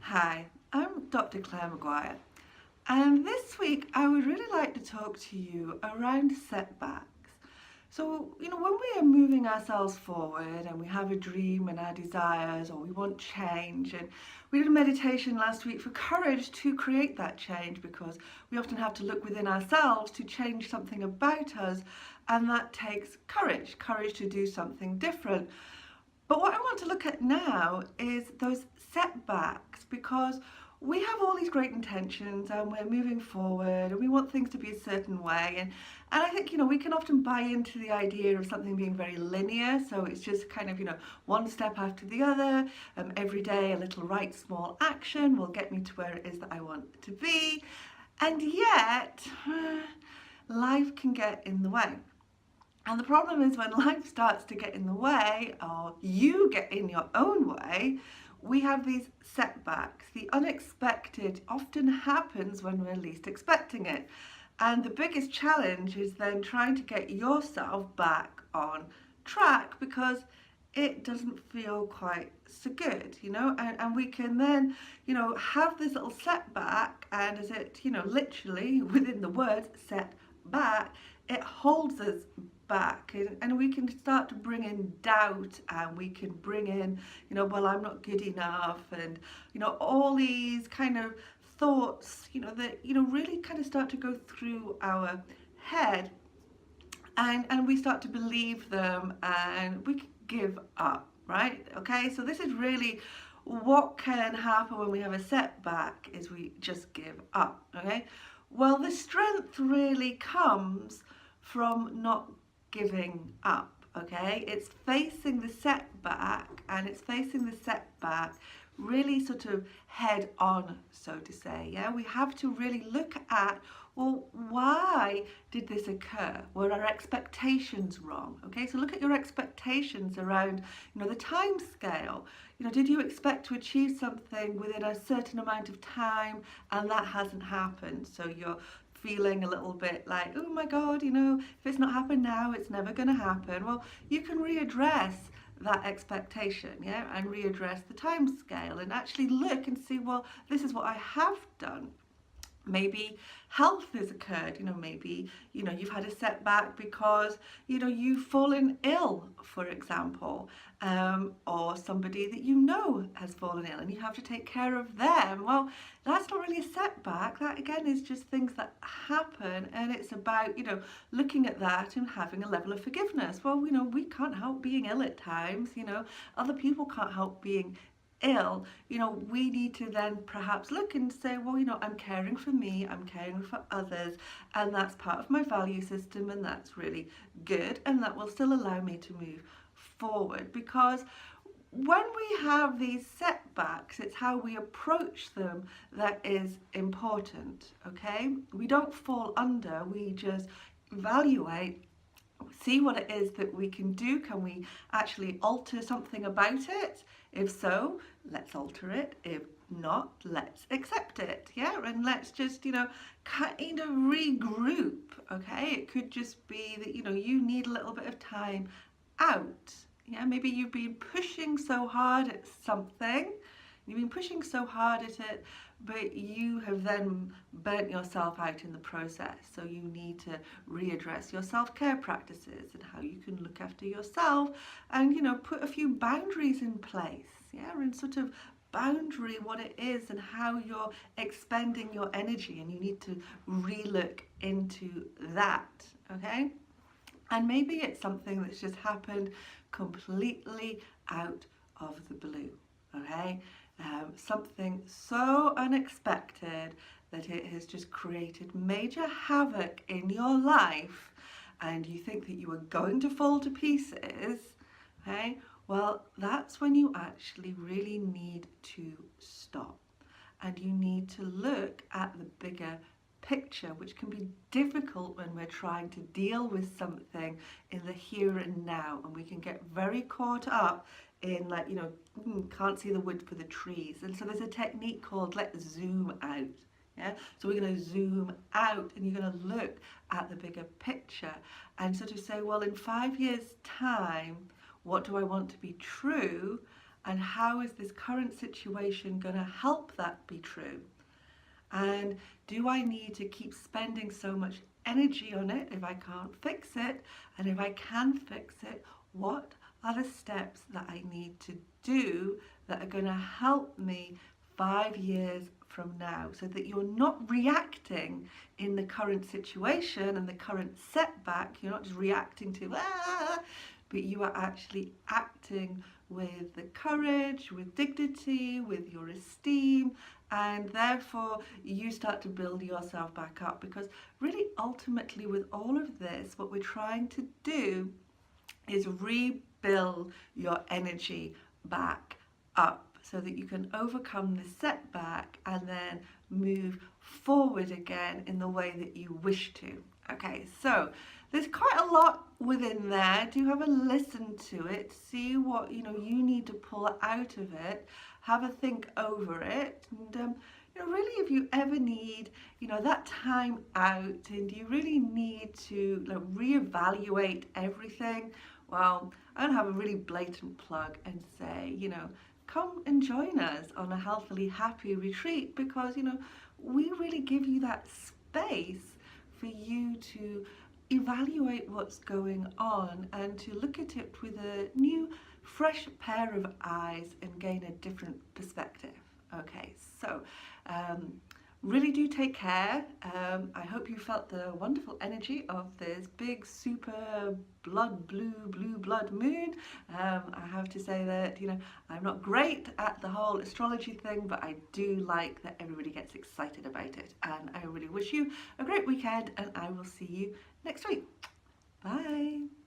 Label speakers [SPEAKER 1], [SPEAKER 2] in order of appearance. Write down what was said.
[SPEAKER 1] Hi, I'm Dr Claire Maguire, and this week I would really like to talk to you around setbacks. So, when we are moving ourselves forward and we have a dream and our desires, or we want change, and we did a meditation last week for courage to create that change, because we often have to look within ourselves to change something about us, and that takes courage to do something different. But what I want to look at now is those setbacks, because we have all these great intentions and we're moving forward and we want things to be a certain way, and I think we can often buy into the idea of something being very linear, so it's just kind of one step after the other. Every day a little right small action will get me to where it is that I want to be, and yet life can get in the way. And the problem is, when life starts to get in the way, or you get in your own way, we have these setbacks. The unexpected often happens when we're least expecting it. And the biggest challenge is then trying to get yourself back on track, because it doesn't feel quite so good, and we can then, have this little setback, and as it, literally within the word set back, it holds us back, and we can start to bring in doubt, and we can bring in, well, I'm not good enough, and all these kind of thoughts, that really kind of start to go through our head, and we start to believe them, and we can give up, right? Okay, so this is really what can happen when we have a setback, is we just give up. Okay, well, the strength really comes from not giving up. Okay, it's facing the setback, and it's facing the setback really sort of head on, so to say. Yeah, we have to really look at, well, why did this occur? Were our expectations wrong? Okay, so look at your expectations around, the time scale. Did you expect to achieve something within a certain amount of time, and that hasn't happened? So you're feeling a little bit like, oh my God, if it's not happened now, it's never going to happen. Well, you can readdress that expectation, yeah, and readdress the time scale, and actually look and see, well, this is what I have done. Maybe health has occurred, maybe you've had a setback because you've fallen ill, for example, or somebody that has fallen ill and you have to take care of them. Well, that's not really a setback. That again is just things that happen, and it's about looking at that and having a level of forgiveness. Well, we can't help being ill at times, other people can't help being ill. We need to then perhaps look and say, well, I'm caring for me, I'm caring for others, and that's part of my value system, and that's really good, and that will still allow me to move forward. Because when we have these setbacks, it's how we approach them that is important. Okay, we don't fall under, we just evaluate, see what it is that we can do. Can we actually alter something about it? If so, let's alter it. If not, let's accept it. Yeah, and let's just kind of regroup. Okay, it could just be that you need a little bit of time out. Yeah, maybe you've been pushing so hard at something, you've been pushing so hard at it, but you have then burnt yourself out in the process. So you need to readdress your self-care practices and how you can look after yourself, and put a few boundaries in place. Yeah, and sort of boundary what it is and how you're expending your energy, and you need to relook into that. Okay, and maybe it's something that's just happened completely out of the blue. Okay, something so unexpected that it has just created major havoc in your life, and you think that you are going to fall to pieces. Okay, well, that's when you actually really need to stop, and you need to look at the bigger picture, which can be difficult when we're trying to deal with something in the here and now, and we can get very caught up in, like, can't see the wood for the trees. And so there's a technique called let's zoom out. Yeah, so we're going to zoom out, and you're going to look at the bigger picture and sort of say, well, in 5 years time, what do I want to be true, and how is this current situation going to help that be true? And do I need to keep spending so much energy on it if I can't fix it? And if I can fix it, what are the steps that I need to do that are going to help me 5 years from now, so that you're not reacting in the current situation and the current setback? You're not just reacting to but you are actually acting with the courage, with dignity, with your esteem, and therefore you start to build yourself back up. Because really, ultimately, with all of this, what we're trying to do is rebuild your energy back up so that you can overcome the setback and then move forward again in the way that you wish to. Okay, so there's quite a lot within there. Do have a listen to it, see what you need to pull out of it, have a think over it, and really, if you ever need that time out and you really need to reevaluate everything, well, I'm gonna have a really blatant plug and say, come and join us on a Healthily Happy retreat, because we really give you that space for you to evaluate what's going on and to look at it with a new, fresh pair of eyes and gain a different perspective. Okay, so really do take care. I hope you felt the wonderful energy of this big, super blue blood moon. I have to say that, I'm not great at the whole astrology thing, but I do like that everybody gets excited about it. And I really wish you a great weekend, and I will see you next week. Bye.